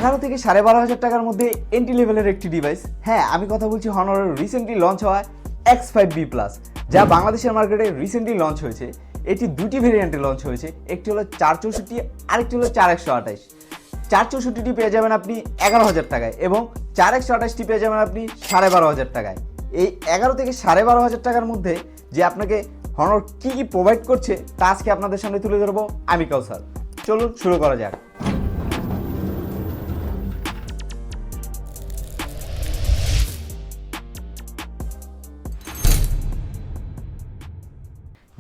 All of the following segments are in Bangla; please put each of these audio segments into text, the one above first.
11 থেকে 12,500 টাকার মধ্যে এন্ট্রি লেভেলের একটি ডিভাইস। হ্যাঁ, আমি কথা বলছি হনরের রিসেন্টলি লঞ্চ হওয়া X5b Plus, যা বাংলাদেশের মার্কেটে রিসেন্টলি লঞ্চ হয়েছে। এটি দুটি ভেরিয়েন্টে লঞ্চ হয়েছে, একটি হলো 464, আরেকটি হলো 4128। 464টি পেয়ে যাবেন আপনি 11,000 টাকায় এবং 4128টি পেয়ে যাবেন আপনি 12,500 টাকায়। এই 11 থেকে 12,500 টাকার মধ্যে যে আপনাকে হনর কি প্রোভাইড করছে তা আজকে আপনাদের সামনে তুলে ধরবো আমি কাউসার। চলুন শুরু করা যাক।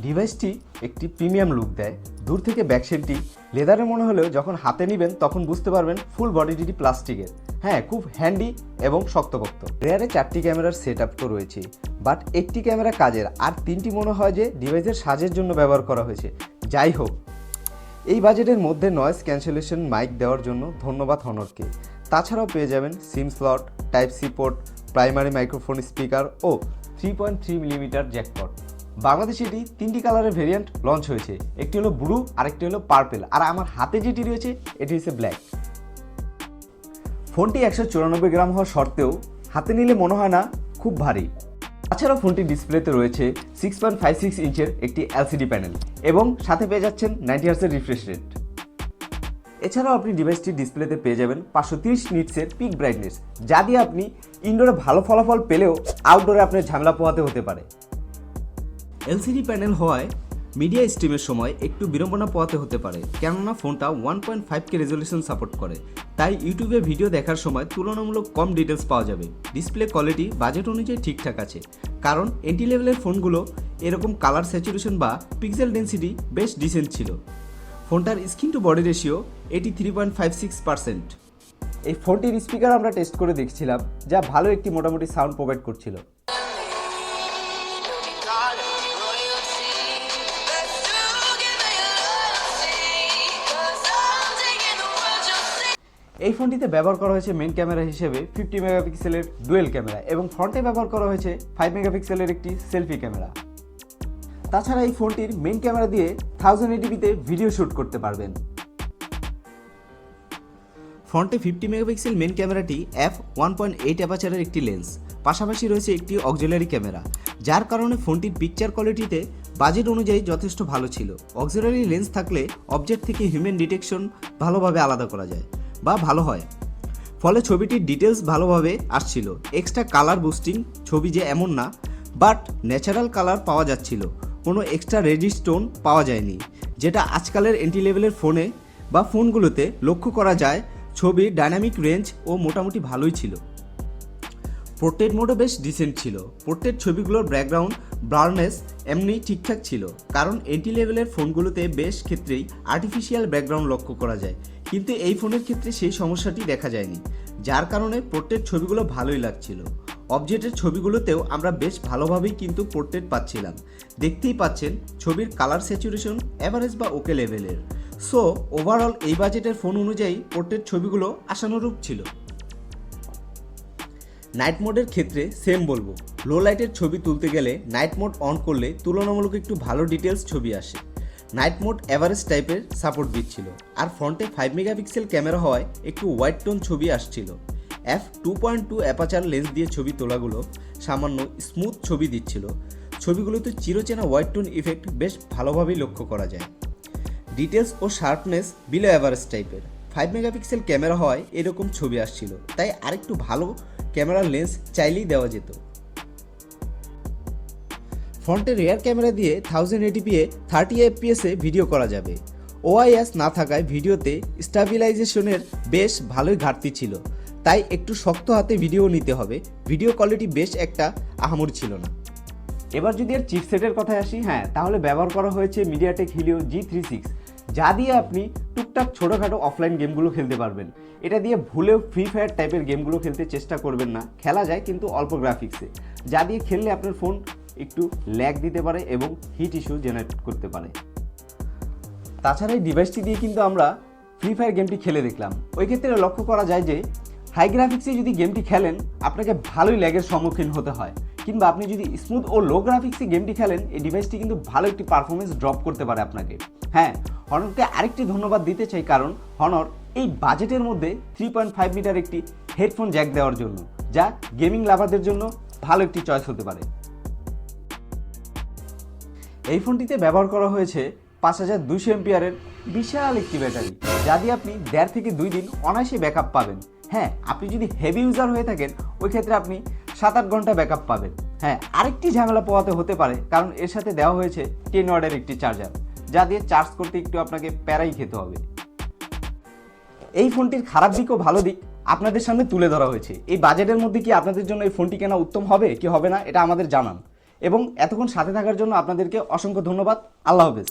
ডিভাইসটি একটি প্রিমিয়াম লুক দেয়। দূর থেকে ব্যাকসাইডটি লেদারের মনে হলেও যখন হাতে নেবেন তখন বুঝতে পারবেন ফুল বডিটি প্লাস্টিকের। হ্যাঁ, খুব হ্যান্ডি এবং শক্তপোক্ত। রেয়ারে 4টি ক্যামেরার সেট আপ তো রয়েছে, বাট একটি ক্যামেরা কাজের আর 3টি মনে হয় যে ডিভাইসের সাজের জন্য ব্যবহার করা হয়েছে। যাই হোক, এই বাজেটের মধ্যে নয়েজ ক্যান্সেলেশন মাইক দেওয়ার জন্য ধন্যবাদ হনরকে। তাছাড়াও পেয়ে যাবেন SIM slot, type C port, primary microphone speaker ও 3.3 মিলিমিটার জ্যাকপট। বাংলাদেশে এটি 3টি কালারের ভেরিয়েন্ট লঞ্চ হয়েছে, একটি হলো ব্লু, আরেকটি হলো পার্পেল, আর আমার হাতে যেটি রয়েছে এটি হচ্ছে ব্ল্যাক। ফোনটি 194 গ্রাম হওয়া সত্ত্বেও হাতে নিলে মনে হয় না খুব ভারী। তাছাড়াও ফোনটির ডিসপ্লেতে রয়েছে 6.56 ইঞ্চের একটি এলসিডি প্যানেল এবং সাথে পেয়ে যাচ্ছেন 90 হার্টজের রিফ্রেশ রেট। এছাড়াও আপনি ডিভাইসটির ডিসপ্লেতে পেয়ে যাবেন 530 নিটসের পিক ব্রাইটনেস, যা দিয়ে আপনি ইনডোরে ভালো ফলাফল পেলেও আউটডোরে আপনার ঝামেলা পোহাতে হতে পারে। এলসিডি প্যানেল হওয়ায় মিডিয়া স্ট্রিমের সময় একটু বিড়ম্বনা পোহাতে হতে পারে, কেননা ফোনটা 1.5K রেজলিউশন সাপোর্ট করে, তাই ইউটিউবে ভিডিও দেখার সময় তুলনামূলক কম ডিটেলস পাওয়া যাবে। ডিসপ্লে কোয়ালিটি বাজেট অনুযায়ী ঠিকঠাক আছে, কারণ এন্ট্রি লেভেলের ফোনগুলো এরকম কালার স্যাচুরেশন বা পিক্সেল ডেন্সিটি বেশ ডিসেন্ট ছিল। ফোনটার স্ক্রিন টু বডি রেশিও 83.56%। এই ফোনটির স্পিকার আমরা টেস্ট করে দেখছিলাম, যা ভালো একটি মোটামুটি সাউন্ড প্রোভাইড করছিল। এই ফোনটিতে ব্যবহার করা হয়েছে মেইন ক্যামেরা হিসেবে 50 মেগাপিক্সেলের ডুয়েল ক্যামেরা এবং ফ্রন্টে ব্যবহার করা হয়েছে 5 মেগাপিক্সেলের একটি সেলফি ক্যামেরা। তাছাড়া এই ফোনটির মেইন ক্যামেরা দিয়ে 1080pতে ভিডিও শ্যুট করতে পারবেন। ফ্রন্টে 50 মেগাপিক্সেল মেইন ক্যামেরাটি f1.8 অ্যাপাচারের একটি লেন্স, পাশাপাশি রয়েছে একটি অক্সিলারি ক্যামেরা, যার কারণে ফোনটির পিকচার কোয়ালিটিতে বাজেট অনুযায়ী যথেষ্ট ভালো ছিল। অক্সিলারি লেন্স থাকলে অবজেক্ট থেকে হিউম্যান ডিটেকশন ভালোভাবে আলাদা করা যায় বা ভালো হয়, ফলে ছবিটির ডিটেলস ভালোভাবে আসছিল। এক্সট্রা কালার বুস্টিং ছবি যে এমন না, বাট ন্যাচারাল কালার পাওয়া যাচ্ছিল, কোনো এক্সট্রা রেজিস্টোন পাওয়া যায়নি, যেটা আজকালের এন্ট্রি লেভেলের ফোনে বা ফোনগুলোতে লক্ষ্য করা যায়। ছবির ডাইনামিক রেঞ্জ ও মোটামুটি ভালোই ছিল। পোর্ট্রেট মোডও বেশ ডিসেন্ট ছিল। পোর্ট্রেট ছবিগুলোর ব্যাকগ্রাউন্ড ব্রাউননেস এমনি ঠিকঠাক ছিল, কারণ এন্ট্রি লেভেলের ফোনগুলোতে বেশ ক্ষেত্রেই আর্টিফিশিয়াল ব্যাকগ্রাউন্ড লক্ষ্য করা যায়, কিন্তু এই ফোনের ক্ষেত্রে সেই সমস্যাটি দেখা যায়নি, যার কারণে পোর্ট্রেট ছবিগুলো ভালোই লাগছিল। অবজেক্টের ছবিগুলোতেও আমরা বেশ ভালোভাবেই কিন্তু পোর্ট্রেট পাচ্ছিলাম। দেখতেই পাচ্ছেন ছবির কালার স্যাচুরেশন অ্যাভারেজ বা ওকে লেভেলের। সো ওভারঅল এই বাজেটের ফোন অনুযায়ী পোর্ট্রেট ছবিগুলো আশানুরূপ ছিল। নাইট মোডের ক্ষেত্রে সেম বলবো, লো লাইটের ছবি তুলতে গেলে নাইট মোড অন করলে তুলনামূলক একটু ভালো ডিটেলস ছবি আসে। নাইট মোড অ্যাভারেজ টাইপের সাপোর্ট দিচ্ছিল, আর ফ্রন্টে 5 মেগাপিক্সেল ক্যামেরা হওয়ায় একটু হোয়াইট টোন ছবি আসছিল। f2.2 অ্যাপাচার লেন্স দিয়ে ছবি তোলাগুলো সামান্য স্মুথ ছবি দিচ্ছিল। ছবিগুলোতে চিরচেনা হোয়াইট টোন ইফেক্ট বেশ ভালোভাবেই লক্ষ্য করা যায়। ডিটেলস ও শার্পনেস বিলো অ্যাভারেজ টাইপের। 5 মেগাপিক্সেল ক্যামেরা হওয়ায় এরকম ছবি আসছিল, তাই আরেকটু ভালো ক্যামেরার লেন্স চাইলেই দেওয়া যেত। ফ্রন্টে রেয়ার ক্যামেরা দিয়ে 1080p 30 fps ভিডিও করা যাবে। ওআইএস না থাকায় ভিডিওতে স্টাবিলাইজেশনের বেশ ভালোই ঘাটতি ছিল, তাই একটু শক্ত হাতে ভিডিও নিতে হবে। ভিডিও কোয়ালিটি বেশ একটা আহামরি ছিল না। এবার যদি এর চিপসেটের কথায় আসি, হ্যাঁ, তাহলে ব্যবহার করা হয়েছে MediaTek Helio G36, যা দিয়ে আপনি টুকটাক ছোটোখাটো অফলাইন গেমগুলো খেলতে পারবেন। এটা দিয়ে ভুলেও ফ্রি ফায়ার টাইপের গেমগুলো খেলতে চেষ্টা করবেন না, খেলা যায় কিন্তু অল্প গ্রাফিক্সে, যা দিয়ে খেললে আপনার ফোন একটু ল্যাগ দিতে পারে এবং হিট ইস্যু জেনারেট করতে পারে। তাছাড়া এই ডিভাইসটি দিয়ে কিন্তু আমরা ফ্রি ফায়ার গেমটি খেলে দেখলাম। ওই ক্ষেত্রে লক্ষ্য করা যায় যে হাই গ্রাফিক্সে যদি গেমটি খেলেন আপনাকে ভালোই ল্যাগের সম্মুখীন হতে হয়, কিংবা আপনি যদি স্মুথ ও লো গ্রাফিক্সে গেমটি খেলেন, এই ডিভাইসটি কিন্তু ভালো একটি পারফরমেন্স ড্রপ করতে পারে আপনাকে। হ্যাঁ, হনরকে আরেকটি ধন্যবাদ দিতে চাই, কারণ হনর এই বাজেটের মধ্যে 3.5 মিটার একটি হেডফোন জ্যাক দেওয়ার জন্য, যা গেমিং লাভারদের জন্য ভালো একটি চয়েস হতে পারে। এই ফোনটিতে ব্যবহার করা হয়েছে 5200 এমপিআরের বিশাল একটি ব্যাটারি, যা দিয়ে আপনি 1.5 থেকে 2 দিন অনায়াসে ব্যাকআপ পাবেন। হ্যাঁ, আপনি যদি হেভি ইউজার হয়ে থাকেন, ওই ক্ষেত্রে আপনি 7-8 ঘন্টা ব্যাকআপ পাবেন। হ্যাঁ, আরেকটি ঝামেলা পোহাতে হতে পারে, কারণ এর সাথে দেওয়া হয়েছে 10 ওয়াটের একটি চার্জার, যা দিয়ে চার্জ করতে একটু আপনাকে প্যারাই খেতে হবে। এই ফোনটির খারাপ দিক ও ভালো দিক আপনাদের সামনে তুলে ধরা হয়েছে। এই বাজেটের মধ্যে কি আপনাদের জন্য এই ফোনটি কেনা উত্তম হবে কি হবে না, এটা আমাদের জানান। এবং এতক্ষণ সাথে থাকার জন্য আপনাদেরকে অসংখ্য ধন্যবাদ। আল্লাহ হাফেজ।